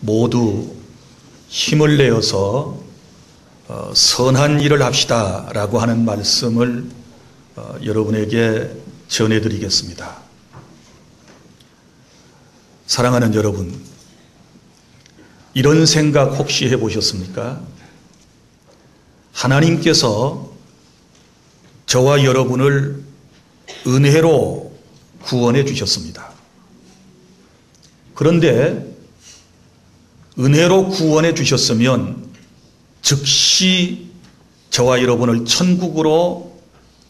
모두 힘을 내어서 선한 일을 합시다라고 하는 말씀을 여러분에게 전해드리겠습니다. 사랑하는 여러분, 이런 생각 혹시 해보셨습니까? 하나님께서 저와 여러분을 은혜로 구원해 주셨습니다. 그런데 은혜로 구원해 주셨으면 즉시 저와 여러분을 천국으로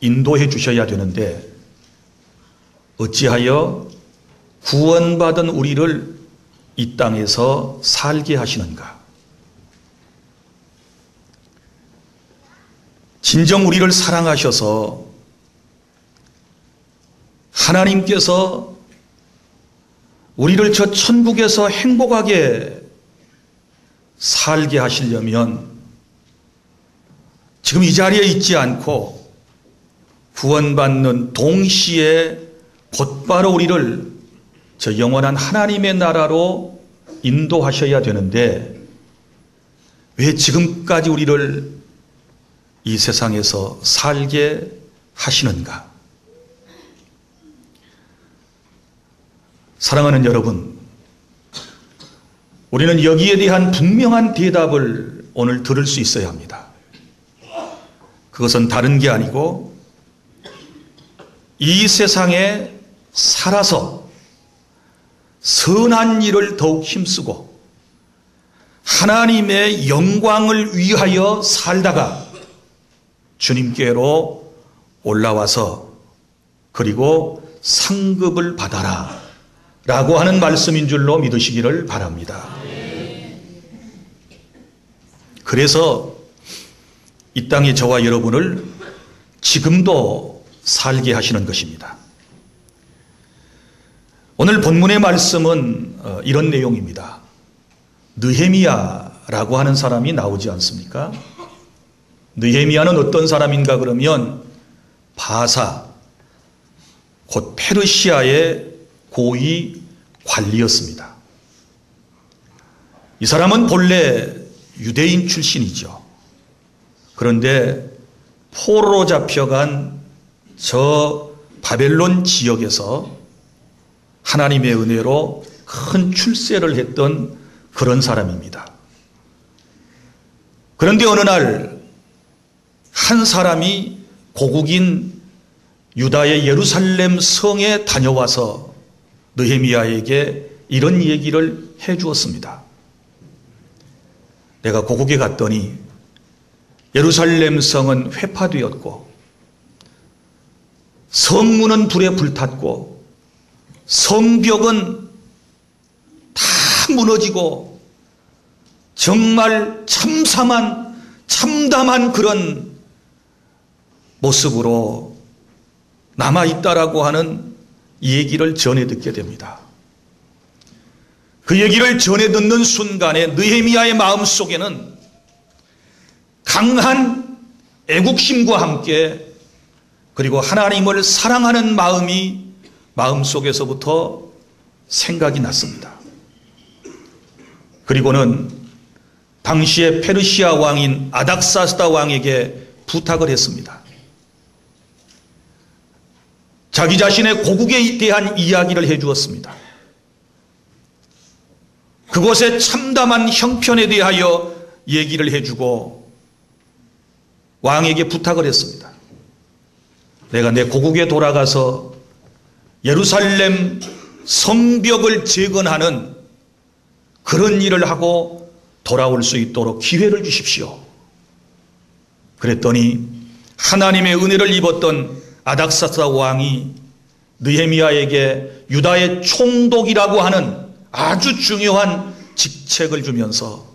인도해 주셔야 되는데 어찌하여 구원받은 우리를 이 땅에서 살게 하시는가? 진정 우리를 사랑하셔서 하나님께서 우리를 저 천국에서 행복하게 살게 하시려면 지금 이 자리에 있지 않고 구원받는 동시에 곧바로 우리를 저 영원한 하나님의 나라로 인도하셔야 되는데 왜 지금까지 우리를 이 세상에서 살게 하시는가? 사랑하는 여러분, 우리는 여기에 대한 분명한 대답을 오늘 들을 수 있어야 합니다. 그것은 다른 게 아니고 이 세상에 살아서 선한 일을 더욱 힘쓰고 하나님의 영광을 위하여 살다가 주님께로 올라와서 그리고 상급을 받아라 라고 하는 말씀인 줄로 믿으시기를 바랍니다. 그래서 이 땅에 저와 여러분을 지금도 살게 하시는 것입니다. 오늘 본문의 말씀은 이런 내용입니다. 느헤미야라고 하는 사람이 나오지 않습니까? 느헤미야는 어떤 사람인가 그러면 바사, 곧 페르시아의 고위 관리였습니다. 이 사람은 본래 유대인 출신이죠. 그런데 포로로 잡혀간 저 바벨론 지역에서 하나님의 은혜로 큰 출세를 했던 그런 사람입니다. 그런데 어느 날 한 사람이 고국인 유다의 예루살렘 성에 다녀와서 느헤미야에게 이런 얘기를 해 주었습니다. 내가 고국에 갔더니 예루살렘 성은 회파되었고 성문은 불에 불탔고 성벽은 다 무너지고 정말 참담한 그런 모습으로 남아있다라고 하는 얘기를 전해 듣게 됩니다. 그 얘기를 전해 듣는 순간에 느헤미야의 마음속에는 강한 애국심과 함께 그리고 하나님을 사랑하는 마음이 마음속에서부터 생각이 났습니다. 그리고는 당시의 페르시아 왕인 아닥사스다 왕에게 부탁을 했습니다. 자기 자신의 고국에 대한 이야기를 해 주었습니다. 그곳의 참담한 형편에 대하여 얘기를 해주고 왕에게 부탁을 했습니다. 내가 내 고국에 돌아가서 예루살렘 성벽을 재건하는 그런 일을 하고 돌아올 수 있도록 기회를 주십시오. 그랬더니 하나님의 은혜를 입었던 아닥사스다 왕이 느헤미야에게 유다의 총독이라고 하는 아주 중요한 직책을 주면서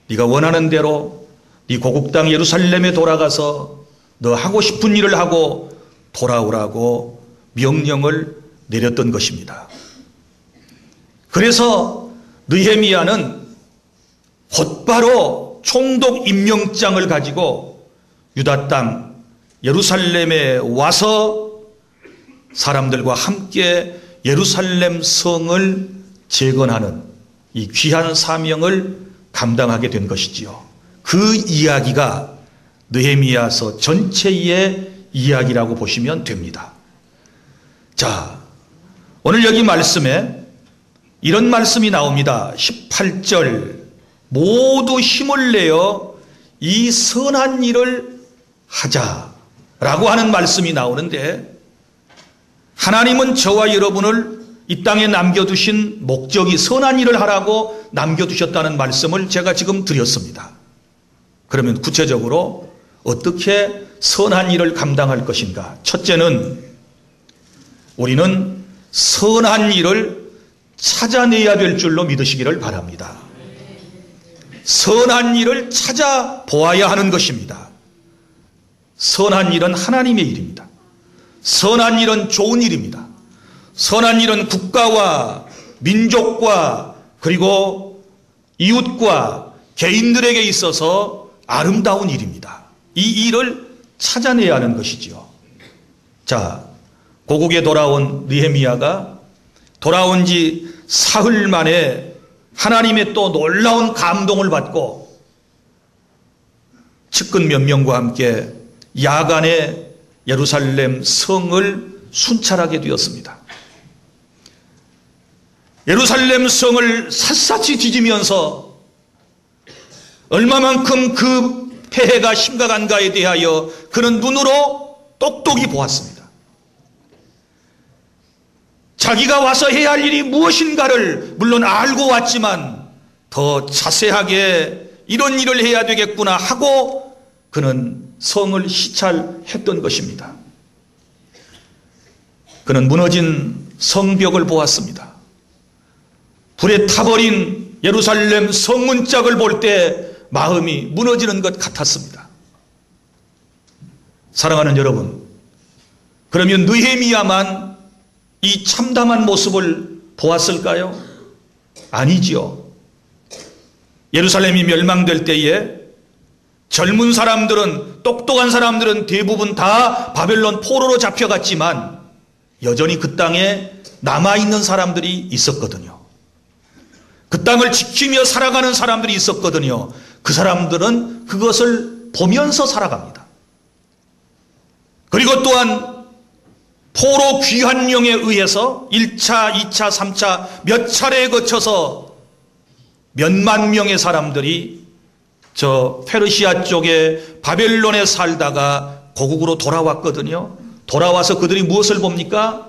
네가 원하는 대로 네 고국 땅 예루살렘에 돌아가서 너 하고 싶은 일을 하고 돌아오라고 명령을 내렸던 것입니다. 그래서 느헤미야는 곧바로 총독 임명장을 가지고 유다 땅 예루살렘에 와서 사람들과 함께 예루살렘 성을 재건하는 이 귀한 사명을 감당하게 된 것이지요. 그 이야기가 느헤미야서 전체의 이야기라고 보시면 됩니다. 자, 오늘 여기 말씀에 이런 말씀이 나옵니다. 18절, 모두 힘을 내어 이 선한 일을 하자라고 하는 말씀이 나오는데, 하나님은 저와 여러분을 이 땅에 남겨두신 목적이 선한 일을 하라고 남겨두셨다는 말씀을 제가 지금 드렸습니다. 그러면 구체적으로 어떻게 선한 일을 감당할 것인가? 첫째는 우리는 선한 일을 찾아내야 될 줄로 믿으시기를 바랍니다. 선한 일을 찾아보아야 하는 것입니다. 선한 일은 하나님의 일입니다. 선한 일은 좋은 일입니다. 선한 일은 국가와 민족과 그리고 이웃과 개인들에게 있어서 아름다운 일입니다. 이 일을 찾아내야 하는 것이지요. 자, 고국에 돌아온 느헤미야가 돌아온 지 사흘 만에 하나님의 또 놀라운 감동을 받고 측근 몇 명과 함께 야간에 예루살렘 성을 순찰하게 되었습니다. 예루살렘 성을 샅샅이 뒤지면서 얼마만큼 그 폐해가 심각한가에 대하여 그는 눈으로 똑똑히 보았습니다. 자기가 와서 해야 할 일이 무엇인가를 물론 알고 왔지만 더 자세하게 이런 일을 해야 되겠구나 하고 그는 성을 시찰했던 것입니다. 그는 무너진 성벽을 보았습니다. 불에 타버린 예루살렘 성문짝을 볼 때 마음이 무너지는 것 같았습니다. 사랑하는 여러분, 그러면 느헤미야만 이 참담한 모습을 보았을까요? 아니지요. 예루살렘이 멸망될 때에 젊은 사람들은, 똑똑한 사람들은 대부분 다 바벨론 포로로 잡혀갔지만 여전히 그 땅에 남아있는 사람들이 있었거든요. 그 땅을 지키며 살아가는 사람들이 있었거든요. 그 사람들은 그것을 보면서 살아갑니다. 그리고 또한 포로 귀환령에 의해서 1차, 2차, 3차 몇 차례에 거쳐서 몇만 명의 사람들이 저 페르시아 쪽에 바벨론에 살다가 고국으로 돌아왔거든요. 돌아와서 그들이 무엇을 봅니까?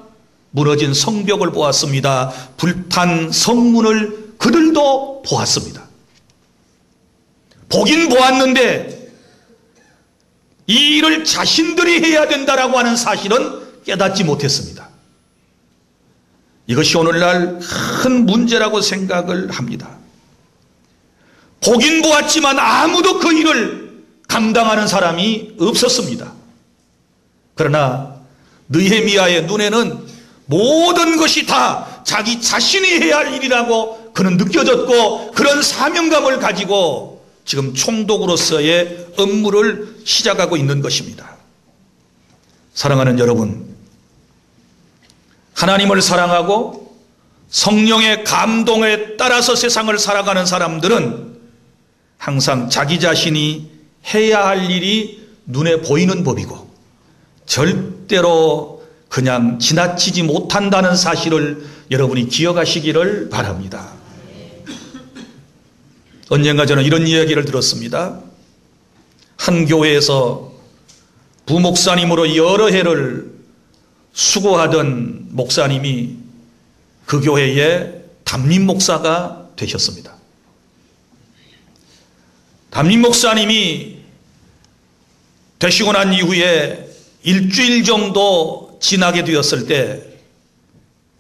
무너진 성벽을 보았습니다. 불탄 성문을 그들도 보았습니다. 보긴 보았는데 이 일을 자신들이 해야 된다라고 하는 사실은 깨닫지 못했습니다. 이것이 오늘날 큰 문제라고 생각을 합니다. 보긴 보았지만 아무도 그 일을 감당하는 사람이 없었습니다. 그러나 느헤미야의 눈에는 모든 것이 다 자기 자신이 해야 할 일이라고 그는 느껴졌고 그런 사명감을 가지고 지금 총독으로서의 업무를 시작하고 있는 것입니다. 사랑하는 여러분, 하나님을 사랑하고 성령의 감동에 따라서 세상을 살아가는 사람들은 항상 자기 자신이 해야 할 일이 눈에 보이는 법이고 절대로 그냥 지나치지 못한다는 사실을 여러분이 기억하시기를 바랍니다. 언젠가 저는 이런 이야기를 들었습니다. 한 교회에서 부목사님으로 여러 해를 수고하던 목사님이 그 교회의 담임 목사가 되셨습니다. 담임 목사님이 되시고 난 이후에 일주일 정도 지나게 되었을 때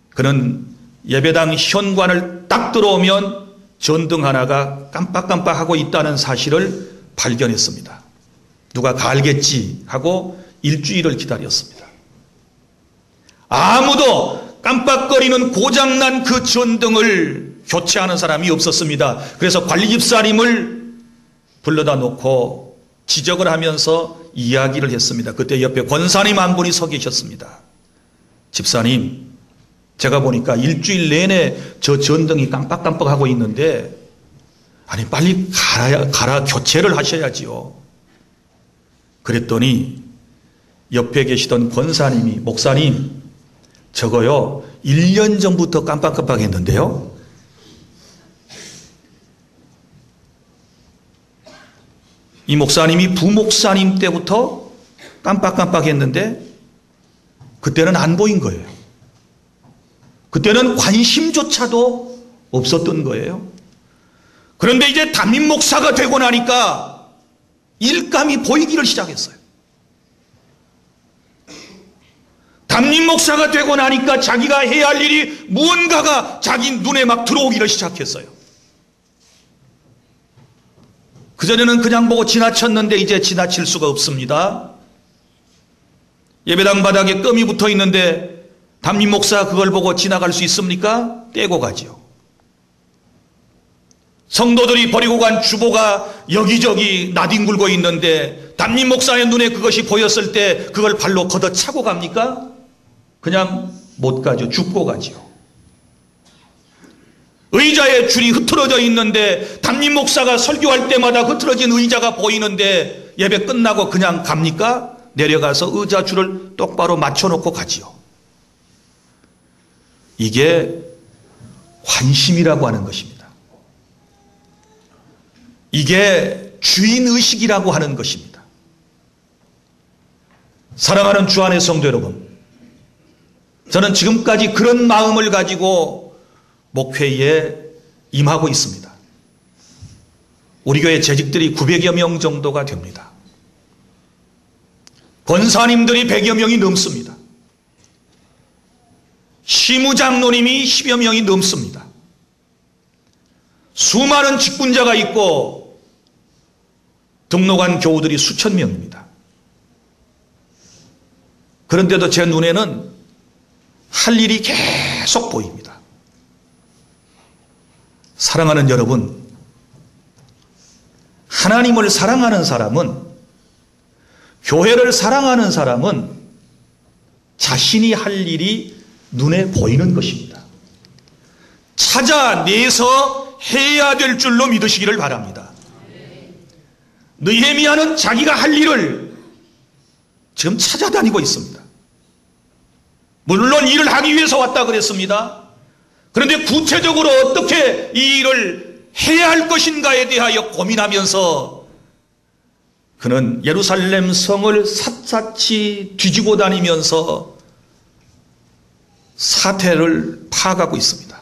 그는 예배당 현관을 딱 들어오면 전등 하나가 깜빡깜빡하고 있다는 사실을 발견했습니다. 누가 갈겠지 하고 일주일을 기다렸습니다. 아무도 깜빡거리는 고장난 그 전등을 교체하는 사람이 없었습니다. 그래서 관리 집사님을 불러다 놓고 지적을 하면서 이야기를 했습니다. 그때 옆에 권사님 한 분이 서 계셨습니다. 집사님, 제가 보니까 일주일 내내 저 전등이 깜빡깜빡하고 있는데 아니 빨리 갈아 교체를 하셔야지요. 그랬더니 옆에 계시던 권사님이 목사님 저거요 1년 전부터 깜빡깜빡했는데요. 이 목사님이 부목사님 때부터 깜빡깜빡했는데 그때는 안 보인 거예요. 그때는 관심조차도 없었던 거예요. 그런데 이제 담임 목사가 되고 나니까 일감이 보이기를 시작했어요. 담임 목사가 되고 나니까 자기가 해야 할 일이 무언가가 자기 눈에 막 들어오기를 시작했어요. 그전에는 그냥 보고 지나쳤는데 이제 지나칠 수가 없습니다. 예배당 바닥에 껌이 붙어 있는데 담임 목사 그걸 보고 지나갈 수 있습니까? 떼고 가지요. 성도들이 버리고 간 주보가 여기저기 나뒹굴고 있는데 담임 목사의 눈에 그것이 보였을 때 그걸 발로 걷어차고 갑니까? 그냥 못 가죠. 죽고 가지요. 의자에 줄이 흐트러져 있는데 담임 목사가 설교할 때마다 흐트러진 의자가 보이는데 예배 끝나고 그냥 갑니까? 내려가서 의자 줄을 똑바로 맞춰놓고 가지요. 이게 관심이라고 하는 것입니다. 이게 주인의식이라고 하는 것입니다. 사랑하는 주 안의 성도 여러분, 저는 지금까지 그런 마음을 가지고 목회에 임하고 있습니다. 우리 교회 재직들이 900여 명 정도가 됩니다. 권사님들이 100여 명이 넘습니다. 시무장로님이 10여 명이 넘습니다. 수많은 직분자가 있고 등록한 교우들이 수천 명입니다. 그런데도 제 눈에는 할 일이 계속 보입니다. 사랑하는 여러분, 하나님을 사랑하는 사람은, 교회를 사랑하는 사람은 자신이 할 일이 눈에 보이는 것입니다. 찾아내서 해야 될 줄로 믿으시기를 바랍니다. 느헤미야는 자기가 할 일을 지금 찾아다니고 있습니다. 물론 일을 하기 위해서 왔다 그랬습니다. 그런데 구체적으로 어떻게 이 일을 해야 할 것인가에 대하여 고민하면서 그는 예루살렘 성을 샅샅이 뒤지고 다니면서 사태를 파악하고 있습니다.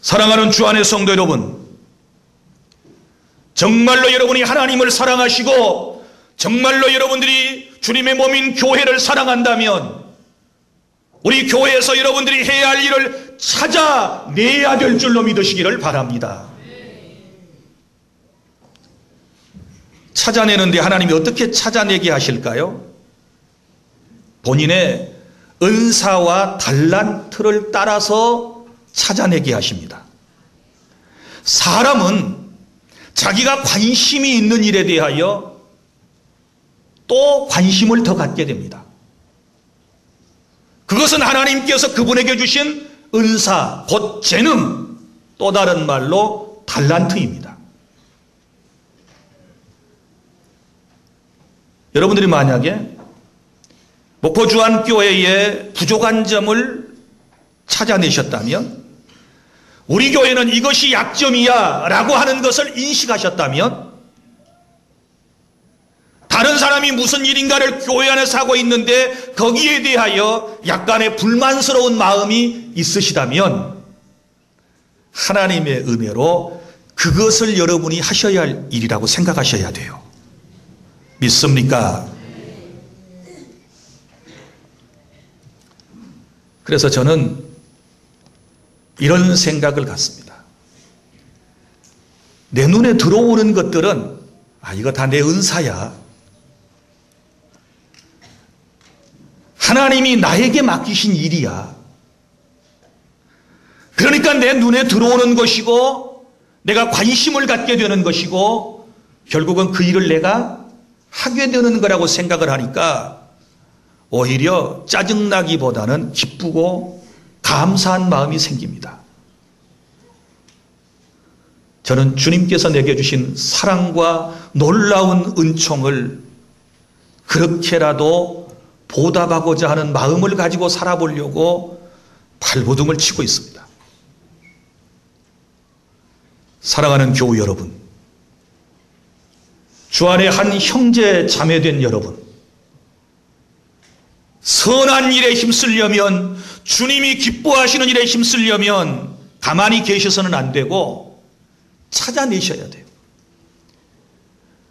사랑하는 주 안의 성도 여러분, 정말로 여러분이 하나님을 사랑하시고 정말로 여러분들이 주님의 몸인 교회를 사랑한다면 우리 교회에서 여러분들이 해야 할 일을 찾아내야 될 줄로 믿으시기를 바랍니다. 찾아내는데 하나님이 어떻게 찾아내게 하실까요? 본인의 은사와 달란트를 따라서 찾아내게 하십니다. 사람은 자기가 관심이 있는 일에 대하여 또 관심을 더 갖게 됩니다. 그것은 하나님께서 그분에게 주신 은사, 곧 재능, 또 다른 말로 달란트입니다. 여러분들이 만약에 목포주안교회의 부족한 점을 찾아내셨다면, 우리 교회는 이것이 약점이야 라고 하는 것을 인식하셨다면, 다른 사람이 무슨 일인가를 교회 안에서 하고 있는데 거기에 대하여 약간의 불만스러운 마음이 있으시다면 하나님의 은혜로 그것을 여러분이 하셔야 할 일이라고 생각하셔야 돼요. 믿습니까? 그래서 저는 이런 생각을 갖습니다. 내 눈에 들어오는 것들은 이거 다 내 은사야. 하나님이 나에게 맡기신 일이야. 그러니까 내 눈에 들어오는 것이고 내가 관심을 갖게 되는 것이고 결국은 그 일을 내가 하게 되는 거라고 생각을 하니까 오히려 짜증나기보다는 기쁘고 감사한 마음이 생깁니다. 저는 주님께서 내게 주신 사랑과 놀라운 은총을 그렇게라도 보답하고자 하는 마음을 가지고 살아보려고 발버둥을 치고 있습니다. 사랑하는 교우 여러분, 주 안에 한 형제 자매된 여러분, 선한 일에 힘쓰려면, 주님이 기뻐하시는 일에 힘쓰려면 가만히 계셔서는 안 되고 찾아내셔야 돼요.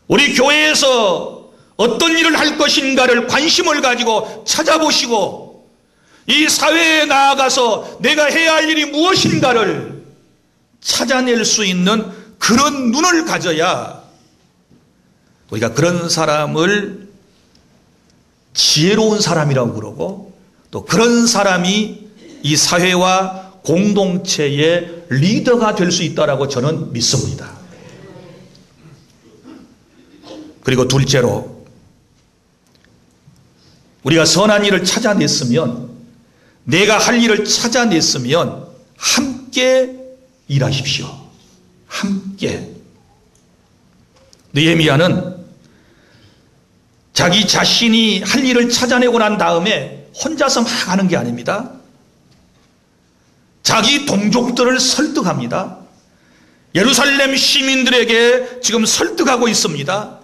우리 교회에서 어떤 일을 할 것인가를 관심을 가지고 찾아보시고, 이 사회에 나아가서 내가 해야 할 일이 무엇인가를 찾아낼 수 있는 그런 눈을 가져야 우리가 그런 사람을 지혜로운 사람이라고 그러고, 또 그런 사람이 이 사회와 공동체의 리더가 될 수 있다라고 저는 믿습니다. 그리고 둘째로, 우리가 선한 일을 찾아냈으면, 내가 할 일을 찾아냈으면 함께 일하십시오. 함께. 느헤미야는 자기 자신이 할 일을 찾아내고 난 다음에 혼자서 막 하는 게 아닙니다. 자기 동족들을 설득합니다. 예루살렘 시민들에게 지금 설득하고 있습니다.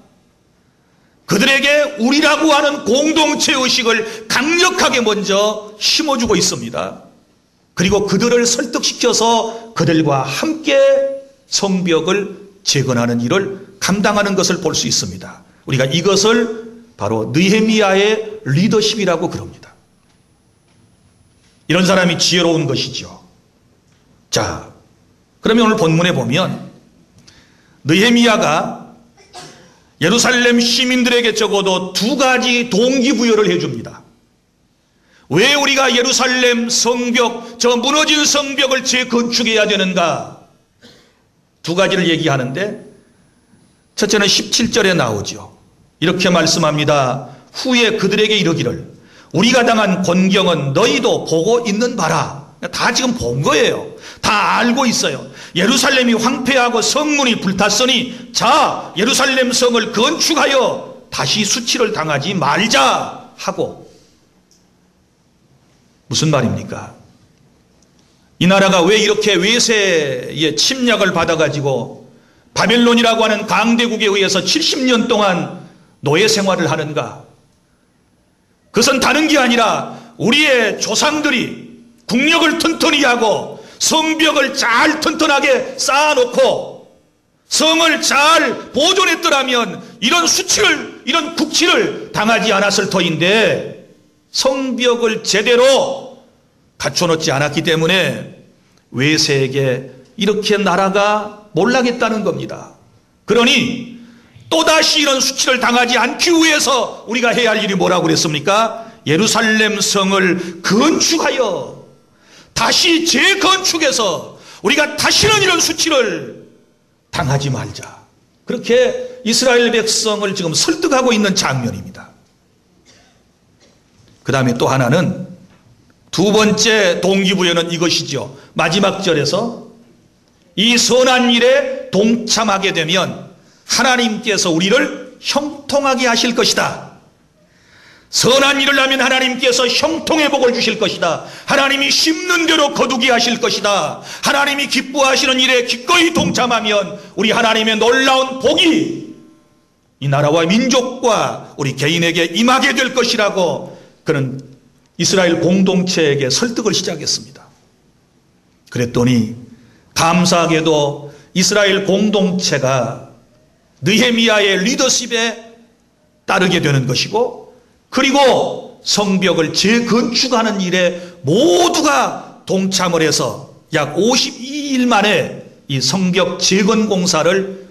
그들에게 우리라고 하는 공동체 의식을 강력하게 먼저 심어주고 있습니다. 그리고 그들을 설득시켜서 그들과 함께 성벽을 재건하는 일을 감당하는 것을 볼 수 있습니다. 우리가 이것을 바로 느헤미야의 리더십이라고 그럽니다. 이런 사람이 지혜로운 것이죠. 자, 그러면 오늘 본문에 보면 느헤미야가 예루살렘 시민들에게 적어도 두 가지 동기부여를 해줍니다. 왜 우리가 예루살렘 성벽, 저 무너진 성벽을 재건축해야 되는가? 두 가지를 얘기하는데, 첫째는 17절에 나오죠. 이렇게 말씀합니다. 후에 그들에게 이르기를, 우리가 당한 곤경은 너희도 보고 있는 바라. 다 지금 본 거예요. 다 알고 있어요. 예루살렘이 황폐하고 성문이 불탔으니 자, 예루살렘 성을 건축하여 다시 수치를 당하지 말자 하고. 무슨 말입니까? 이 나라가 왜 이렇게 외세의 침략을 받아가지고 바벨론이라고 하는 강대국에 의해서 70년 동안 노예 생활을 하는가? 그것은 다른 게 아니라 우리의 조상들이 국력을 튼튼히 하고 성벽을 잘 튼튼하게 쌓아놓고 성을 잘 보존했더라면 이런 수치를, 이런 국치를 당하지 않았을 터인데 성벽을 제대로 갖춰놓지 않았기 때문에 외세에게 이렇게 나라가 몰락했다는 겁니다. 그러니 또다시 이런 수치를 당하지 않기 위해서 우리가 해야 할 일이 뭐라고 그랬습니까? 예루살렘 성을 건축하여 다시 재건축해서 우리가 다시는 이런 수치를 당하지 말자. 그렇게 이스라엘 백성을 지금 설득하고 있는 장면입니다. 그 다음에 또 하나는, 두 번째 동기부여는 이것이죠. 마지막 절에서 이 선한 일에 동참하게 되면 하나님께서 우리를 형통하게 하실 것이다. 선한 일을 하면 하나님께서 형통의 복을 주실 것이다. 하나님이 심는 대로 거두게 하실 것이다. 하나님이 기뻐하시는 일에 기꺼이 동참하면 우리 하나님의 놀라운 복이 이 나라와 민족과 우리 개인에게 임하게 될 것이라고 그는 이스라엘 공동체에게 설득을 시작했습니다. 그랬더니 감사하게도 이스라엘 공동체가 느헤미야의 리더십에 따르게 되는 것이고, 그리고 성벽을 재건축하는 일에 모두가 동참을 해서 약 52일 만에 이 성벽 재건 공사를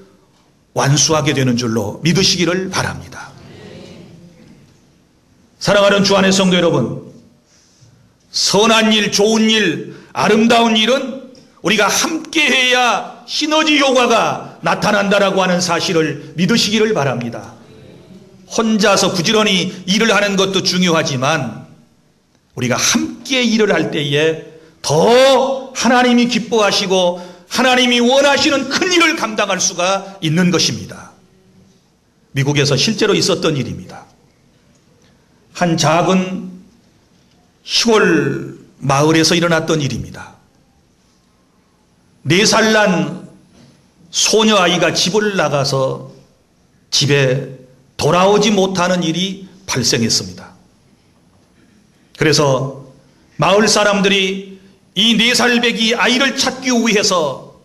완수하게 되는 줄로 믿으시기를 바랍니다. 사랑하는 주 안의 성도 여러분, 선한 일, 좋은 일, 아름다운 일은 우리가 함께해야 시너지 효과가 나타난다라고 하는 사실을 믿으시기를 바랍니다. 혼자서 부지런히 일을 하는 것도 중요하지만 우리가 함께 일을 할 때에 더 하나님이 기뻐하시고 하나님이 원하시는 큰 일을 감당할 수가 있는 것입니다. 미국에서 실제로 있었던 일입니다. 한 작은 시골 마을에서 일어났던 일입니다. 4살 난 소녀 아이가 집을 나가서 집에 돌아오지 못하는 일이 발생했습니다. 그래서 마을 사람들이 이 4살 배기 아이를 찾기 위해서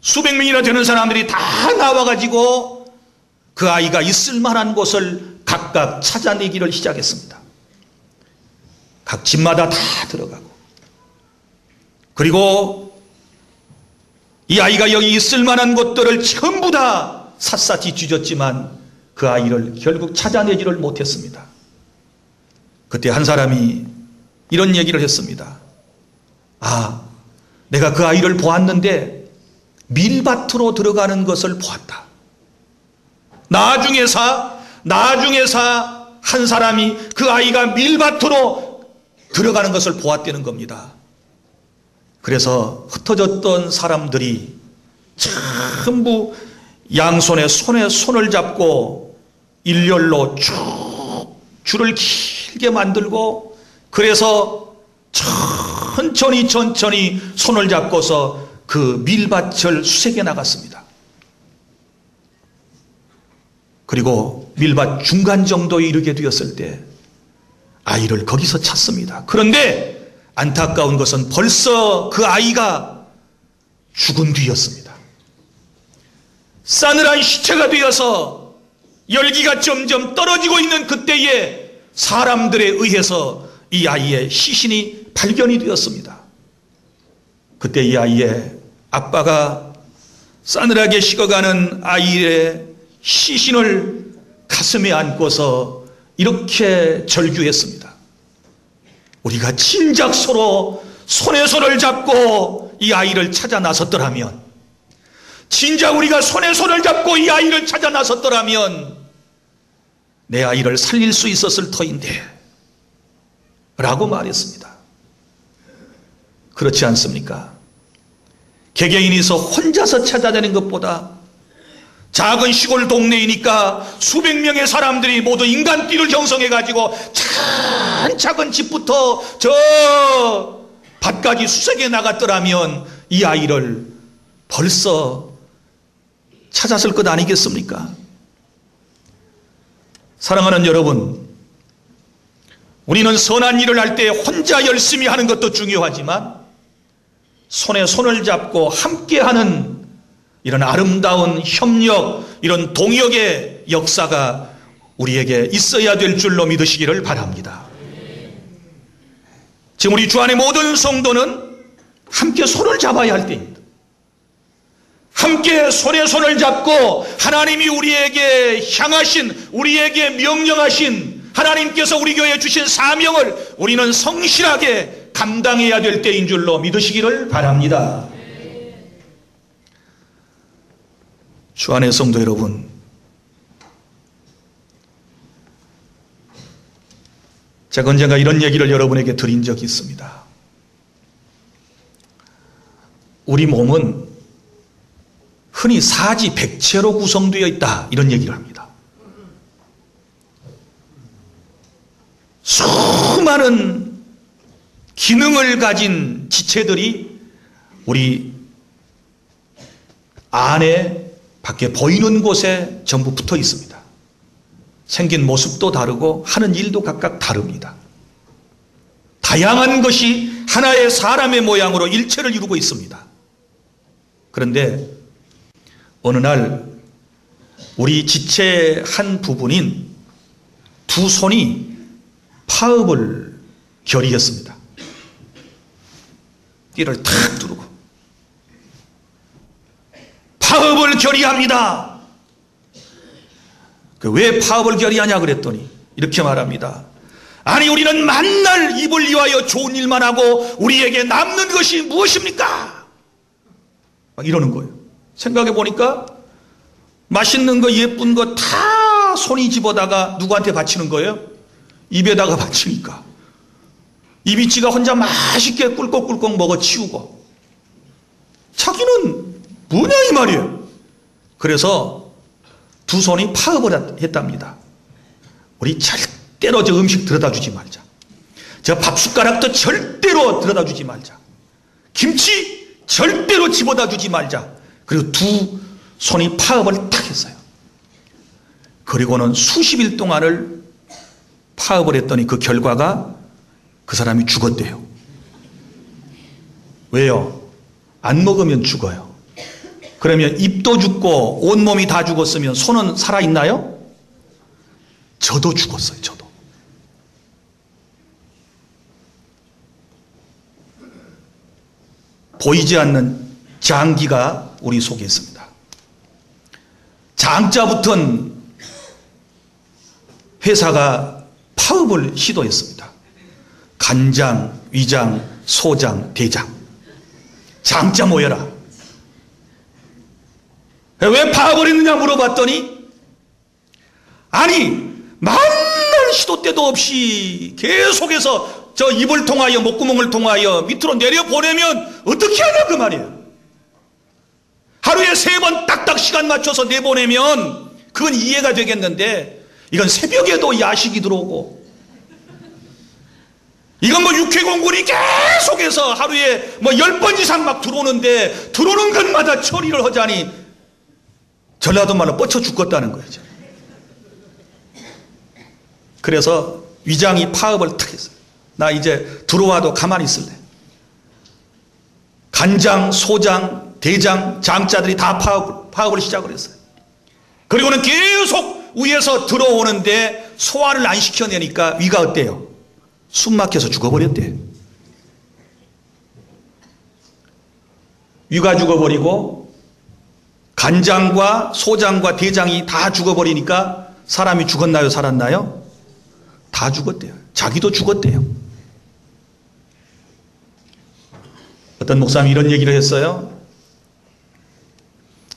수백 명이나 되는 사람들이 다 나와가지고 그 아이가 있을 만한 곳을 각각 찾아내기를 시작했습니다. 각 집마다 다 들어가고, 그리고 이 아이가 여기 있을 만한 곳들을 전부 다 샅샅이 뒤졌지만 그 아이를 결국 찾아내지를 못했습니다. 그때 한 사람이 이런 얘기를 했습니다. 아, 내가 그 아이를 보았는데 밀밭으로 들어가는 것을 보았다. 나중에서 한 사람이 그 아이가 밀밭으로 들어가는 것을 보았다는 겁니다. 그래서 흩어졌던 사람들이 전부 양손에 손을 잡고 일렬로 쭉 줄을 길게 만들고, 그래서 천천히 손을 잡고서 그 밀밭을 수색해 나갔습니다. 그리고 밀밭 중간 정도에 이르게 되었을 때 아이를 거기서 찾습니다. 그런데 안타까운 것은 벌써 그 아이가 죽은 뒤였습니다. 싸늘한 시체가 되어서 열기가 점점 떨어지고 있는 그때에 사람들에 의해서 이 아이의 시신이 발견이 되었습니다. 그때 이 아이의 아빠가 싸늘하게 식어가는 아이의 시신을 가슴에 안고서 이렇게 절규했습니다. 우리가 진작 서로 손에 손을 잡고 이 아이를 찾아 나섰더라면, 진작 우리가 손에 손을 잡고 이 아이를 찾아 나섰더라면 내 아이를 살릴 수 있었을 터인데 라고 말했습니다. 그렇지 않습니까? 개개인이서 혼자서 찾아내는 것보다 작은 시골 동네이니까 수백 명의 사람들이 모두 인간띠를 형성해가지고 차근차근 집부터 저 밭까지 수색해 나갔더라면 이 아이를 벌써 찾았을 것 아니겠습니까? 사랑하는 여러분, 우리는 선한 일을 할 때 혼자 열심히 하는 것도 중요하지만 손에 손을 잡고 함께하는 이런 아름다운 협력, 이런 동역의 역사가 우리에게 있어야 될 줄로 믿으시기를 바랍니다. 지금 우리 주 안의 모든 성도는 함께 손을 잡아야 할 때입니다. 함께 손에 손을 잡고 하나님이 우리에게 향하신, 우리에게 명령하신, 하나님께서 우리 교회에 주신 사명을 우리는 성실하게 감당해야 될 때인 줄로 믿으시기를 바랍니다. 주 안의 성도 여러분, 제가 언젠가 이런 얘기를 여러분에게 드린 적이 있습니다. 우리 몸은 흔히 사지백체로 구성되어 있다, 이런 얘기를 합니다. 수많은 기능을 가진 지체들이 우리 안에 밖에 보이는 곳에 전부 붙어 있습니다. 생긴 모습도 다르고 하는 일도 각각 다릅니다. 다양한 것이 하나의 사람의 모양으로 일체를 이루고 있습니다. 그런데 어느 날 우리 지체의 한 부분인 두 손이 파업을 결의했습니다. 띠를 탁 두르고 파업을 결의합니다. 왜 파업을 결의하냐 그랬더니 이렇게 말합니다. 아니, 우리는 만날 입을 위하여 좋은 일만 하고 우리에게 남는 것이 무엇입니까? 막 이러는 거예요. 생각해 보니까 맛있는 거, 예쁜 거 다 손이 집어다가 누구한테 바치는 거예요? 입에다가 바치니까. 이비치가 혼자 맛있게 꿀꺽꿀꺽 먹어 치우고. 자기는 뭐냐 이 말이에요. 그래서 두 손이 파업을 했답니다. 우리 절대로 저 음식 들여다 주지 말자. 저 밥숟가락도 절대로 들여다 주지 말자. 김치 절대로 집어다 주지 말자. 그리고 두 손이 파업을 탁 했어요. 그리고는 수십 일 동안을 파업을 했더니 그 결과가 그 사람이 죽었대요. 왜요? 안 먹으면 죽어요. 그러면 입도 죽고 온몸이 다 죽었으면 손은 살아있나요? 저도 죽었어요. 저도. 보이지 않는 장기가 우리 속에 있습니다. 장자 붙은 회사가 파업을 시도했습니다. 간장, 위장, 소장, 대장. 장자 모여라. 왜 파업을 했느냐 물어봤더니 아니 만날 시도 때도 없이 계속해서 저 입을 통하여 목구멍을 통하여 밑으로 내려보내면 어떻게 하냐 그 말이에요. 하루에 3번 딱딱 시간 맞춰서 내보내면 그건 이해가 되겠는데 이건 새벽에도 야식이 들어오고 이건 뭐 육해공군이 계속해서 하루에 뭐 10번 이상 막 들어오는데 들어오는 것마다 처리를 하자니 전라도 말로 뻗쳐 죽겠다는 거예요. 그래서 위장이 파업을 탁 했어요. 나 이제 들어와도 가만히 있을래. 간장, 소장, 대장, 장자들이 다 파업을 시작을 했어요. 그리고는 계속 위에서 들어오는데 소화를 안 시켜내니까 위가 어때요? 숨 막혀서 죽어버렸대요. 위가 죽어버리고 간장과 소장과 대장이 다 죽어버리니까 사람이 죽었나요? 살았나요? 다 죽었대요. 자기도 죽었대요. 어떤 목사님이 이런 얘기를 했어요.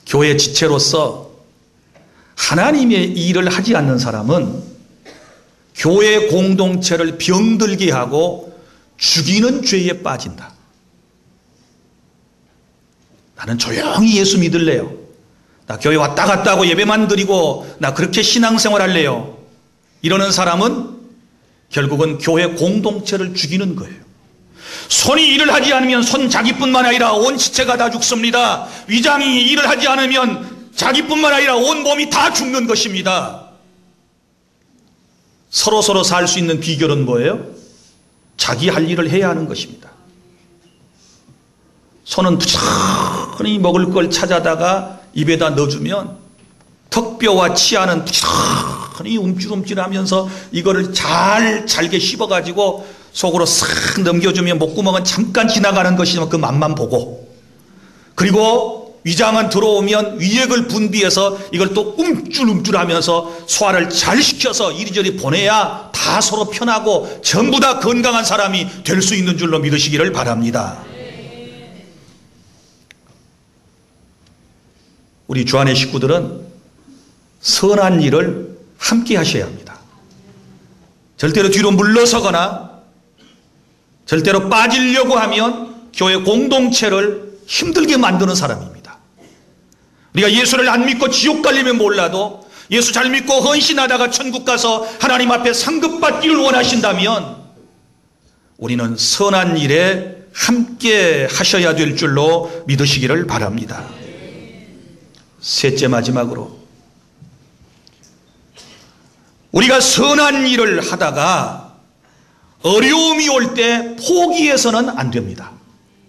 교회 지체로서 하나님의 일을 하지 않는 사람은 교회 공동체를 병들게 하고 죽이는 죄에 빠진다. 나는 조용히 예수 믿을래요. 나 교회 왔다 갔다 하고 예배만 드리고 나 그렇게 신앙생활 할래요. 이러는 사람은 결국은 교회 공동체를 죽이는 거예요. 손이 일을 하지 않으면 손 자기뿐만 아니라 온 지체가 다 죽습니다. 위장이 일을 하지 않으면 자기뿐만 아니라 온 몸이 다 죽는 것입니다. 서로 살 수 있는 비결은 뭐예요? 자기 할 일을 해야 하는 것입니다. 손은 부지런히 먹을 걸 찾아다가 입에다 넣어주면 턱뼈와 치아는 부지런히 움찔움찔하면서 이거를 잘게 씹어가지고 속으로 싹 넘겨주면 목구멍은 잠깐 지나가는 것이지만 그 맛만 보고, 그리고 위장은 들어오면 위액을 분비해서 이걸 또 움찔움찔하면서 소화를 잘 시켜서 이리저리 보내야 다 서로 편하고 전부 다 건강한 사람이 될 수 있는 줄로 믿으시기를 바랍니다. 우리 주안의 식구들은 선한 일을 함께 하셔야 합니다. 절대로 뒤로 물러서거나 절대로 빠지려고 하면 교회 공동체를 힘들게 만드는 사람입니다. 우리가 예수를 안 믿고 지옥 갈리면 몰라도 예수 잘 믿고 헌신하다가 천국 가서 하나님 앞에 상급받기를 원하신다면 우리는 선한 일에 함께 하셔야 될 줄로 믿으시기를 바랍니다. 셋째, 마지막으로 우리가 선한 일을 하다가 어려움이 올 때 포기해서는 안 됩니다.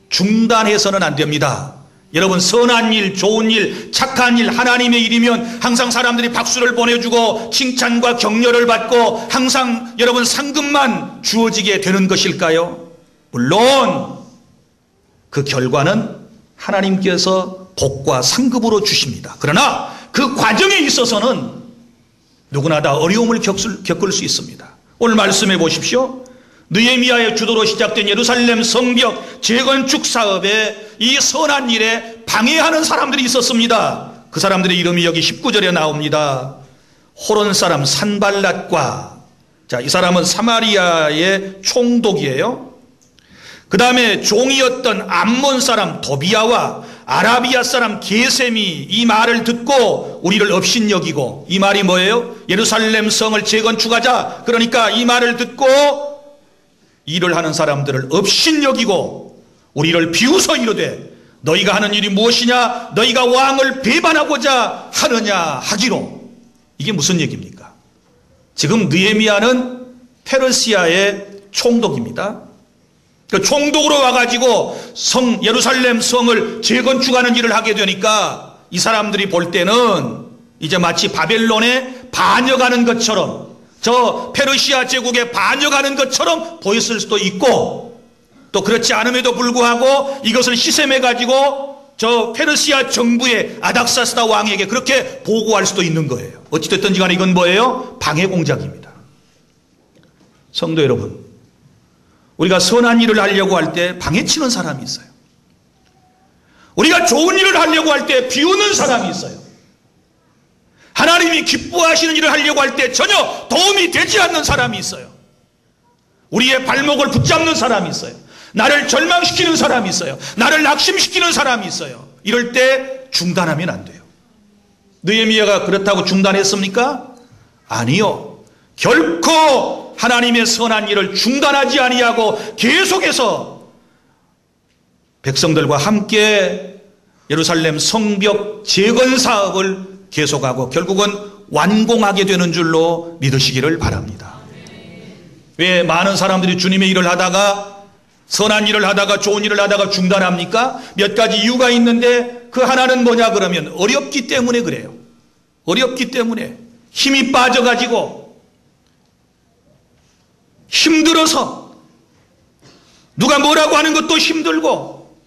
중단해서는 안 됩니다. 여러분, 선한 일, 좋은 일, 착한 일, 하나님의 일이면 항상 사람들이 박수를 보내주고 칭찬과 격려를 받고 항상 여러분 상급만 주어지게 되는 것일까요? 물론 그 결과는 하나님께서 복과 상급으로 주십니다. 그러나 그 과정에 있어서는 누구나 다 어려움을 겪을 수 있습니다. 오늘 말씀해 보십시오. 느헤미야의 주도로 시작된 예루살렘 성벽 재건축 사업에 이 선한 일에 방해하는 사람들이 있었습니다. 그 사람들의 이름이 여기 19절에 나옵니다. 호론 사람 산발랏과, 자, 이 사람은 사마리아의 총독이에요. 그 다음에 종이었던 암몬 사람 도비아와 아라비아 사람 게셈이 이 말을 듣고 우리를 업신여기고, 이 말이 뭐예요? 예루살렘 성을 재건축하자. 그러니까 이 말을 듣고 일을 하는 사람들을 업신여기고 우리를 비웃어 이르되 너희가 하는 일이 무엇이냐? 너희가 왕을 배반하고자 하느냐 하기로. 이게 무슨 얘기입니까? 지금 느헤미야는 페르시아의 총독입니다. 그 총독으로 와가지고 예루살렘 성을 재건축하는 일을 하게 되니까 이 사람들이 볼 때는 이제 마치 바벨론에 반역하는 것처럼, 저 페르시아 제국에 반역하는 것처럼 보였을 수도 있고, 또 그렇지 않음에도 불구하고 이것을 시샘해가지고 저 페르시아 정부의 아닥사스다 왕에게 그렇게 보고할 수도 있는 거예요. 어찌됐든지 간에 이건 뭐예요? 방해 공작입니다. 성도 여러분, 우리가 선한 일을 하려고 할 때 방해치는 사람이 있어요. 우리가 좋은 일을 하려고 할 때 비우는 사람이 있어요. 하나님이 기뻐하시는 일을 하려고 할 때 전혀 도움이 되지 않는 사람이 있어요. 우리의 발목을 붙잡는 사람이 있어요. 나를 절망시키는 사람이 있어요. 나를 낙심시키는 사람이 있어요. 이럴 때 중단하면 안 돼요. 느헤미야가 그렇다고 중단했습니까? 아니요. 결코 하나님의 선한 일을 중단하지 아니하고 계속해서 백성들과 함께 예루살렘 성벽 재건 사업을 계속하고 결국은 완공하게 되는 줄로 믿으시기를 바랍니다. 왜 많은 사람들이 주님의 일을 하다가, 선한 일을 하다가, 좋은 일을 하다가 중단합니까? 몇 가지 이유가 있는데 그 하나는 뭐냐 그러면 어렵기 때문에 그래요. 어렵기 때문에 힘이 빠져가지고 힘들어서 누가 뭐라고 하는 것도 힘들고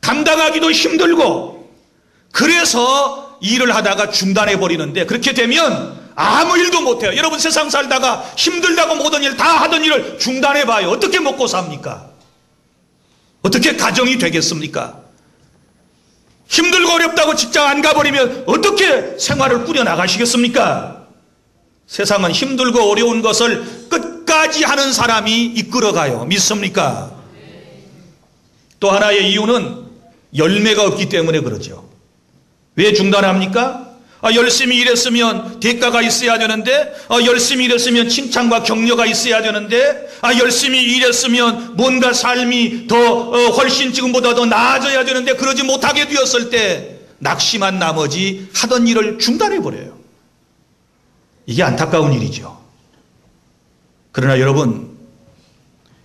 감당하기도 힘들고, 그래서 일을 하다가 중단해 버리는데, 그렇게 되면 아무 일도 못해요. 여러분 세상 살다가 힘들다고 모든 일 다 하던 일을 중단해 봐요. 어떻게 먹고 삽니까? 어떻게 가정이 되겠습니까? 힘들고 어렵다고 직장 안 가버리면 어떻게 생활을 꾸려나가시겠습니까? 세상은 힘들고 어려운 것을 끝까지 하는 사람이 이끌어가요. 믿습니까? 또 하나의 이유는 열매가 없기 때문에 그러죠. 왜 중단합니까? 열심히 일했으면 대가가 있어야 되는데, 열심히 일했으면 칭찬과 격려가 있어야 되는데, 열심히 일했으면 뭔가 삶이 더 훨씬 지금보다 더 나아져야 되는데 그러지 못하게 되었을 때 낙심한 나머지 하던 일을 중단해버려요. 이게 안타까운 일이죠. 그러나 여러분,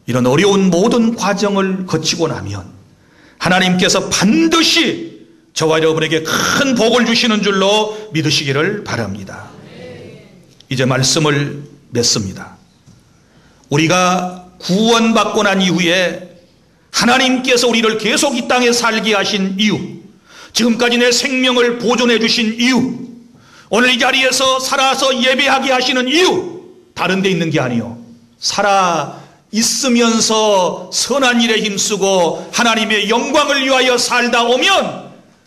이런 어려운 모든 과정을 거치고 나면 하나님께서 반드시 저와 여러분에게 큰 복을 주시는 줄로 믿으시기를 바랍니다. 이제 말씀을 맺습니다. 우리가 구원받고 난 이후에 하나님께서 우리를 계속 이 땅에 살게 하신 이유, 지금까지 내 생명을 보존해 주신 이유, 오늘 이 자리에서 살아서 예배하게 하시는 이유, 다른 데 있는 게 아니요, 살아 있으면서 선한 일에 힘쓰고 하나님의 영광을 위하여 살다 오면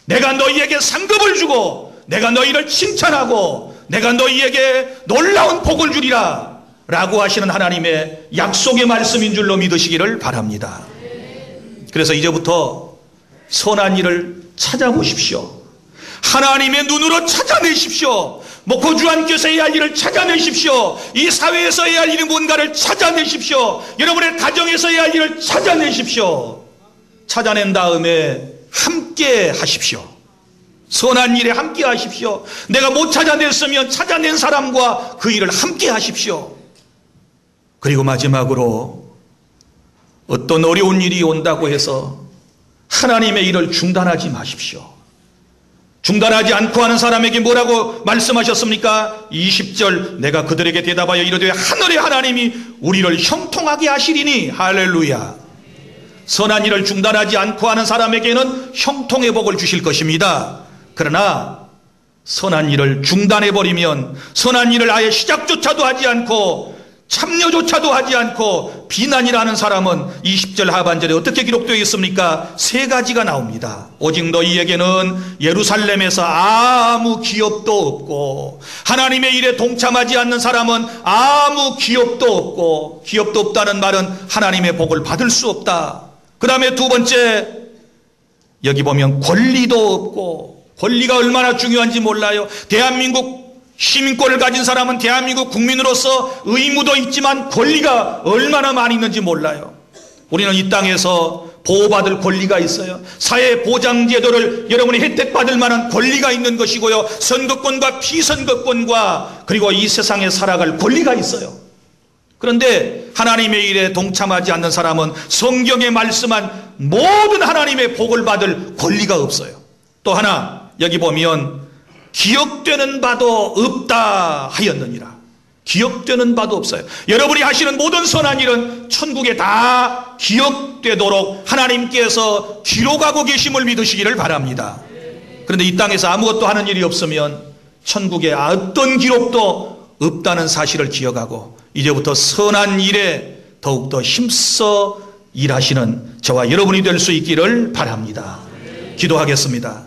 내가 너희에게 상급을 주고 내가 너희를 칭찬하고 내가 너희에게 놀라운 복을 주리라 라고 하시는 하나님의 약속의 말씀인 줄로 믿으시기를 바랍니다. 그래서 이제부터 선한 일을 찾아보십시오. 하나님의 눈으로 찾아내십시오. 목포주 안교에서 해야 할 일을 찾아내십시오. 이 사회에서 해야 할 일이 뭔가를 찾아내십시오. 여러분의 가정에서 해야 할 일을 찾아내십시오. 찾아낸 다음에 함께 하십시오. 선한 일에 함께 하십시오. 내가 못 찾아냈으면 찾아낸 사람과 그 일을 함께 하십시오. 그리고 마지막으로 어떤 어려운 일이 온다고 해서 하나님의 일을 중단하지 마십시오. 중단하지 않고 하는 사람에게 뭐라고 말씀하셨습니까? 20절, 내가 그들에게 대답하여 이르되 하늘의 하나님이 우리를 형통하게 하시리니. 할렐루야. 선한 일을 중단하지 않고 하는 사람에게는 형통의 복을 주실 것입니다. 그러나 선한 일을 중단해버리면, 선한 일을 아예 시작조차도 하지 않고 참여조차도 하지 않고 비난이라는 사람은 20절 하반절에 어떻게 기록되어 있습니까? 세 가지가 나옵니다. 오직 너희에게는 예루살렘에서 아무 기업도 없고, 하나님의 일에 동참하지 않는 사람은 아무 기업도 없고, 기업도 없다는 말은 하나님의 복을 받을 수 없다. 그 다음에 두 번째, 여기 보면 권리도 없고, 권리가 얼마나 중요한지 몰라요. 대한민국 시민권을 가진 사람은 대한민국 국민으로서 의무도 있지만 권리가 얼마나 많이 있는지 몰라요. 우리는 이 땅에서 보호받을 권리가 있어요. 사회보장제도를 여러분이 혜택받을 만한 권리가 있는 것이고요. 선거권과 피선거권과 그리고 이 세상에 살아갈 권리가 있어요. 그런데 하나님의 일에 동참하지 않는 사람은 성경에 말씀한 모든 하나님의 복을 받을 권리가 없어요. 또 하나, 여기 보면 기억되는 바도 없다 하였느니라. 기억되는 바도 없어요. 여러분이 하시는 모든 선한 일은 천국에 다 기억되도록 하나님께서 기록하고 계심을 믿으시기를 바랍니다. 그런데 이 땅에서 아무것도 하는 일이 없으면 천국에 어떤 기록도 없다는 사실을 기억하고 이제부터 선한 일에 더욱더 힘써 일하시는 저와 여러분이 될 수 있기를 바랍니다. 기도하겠습니다.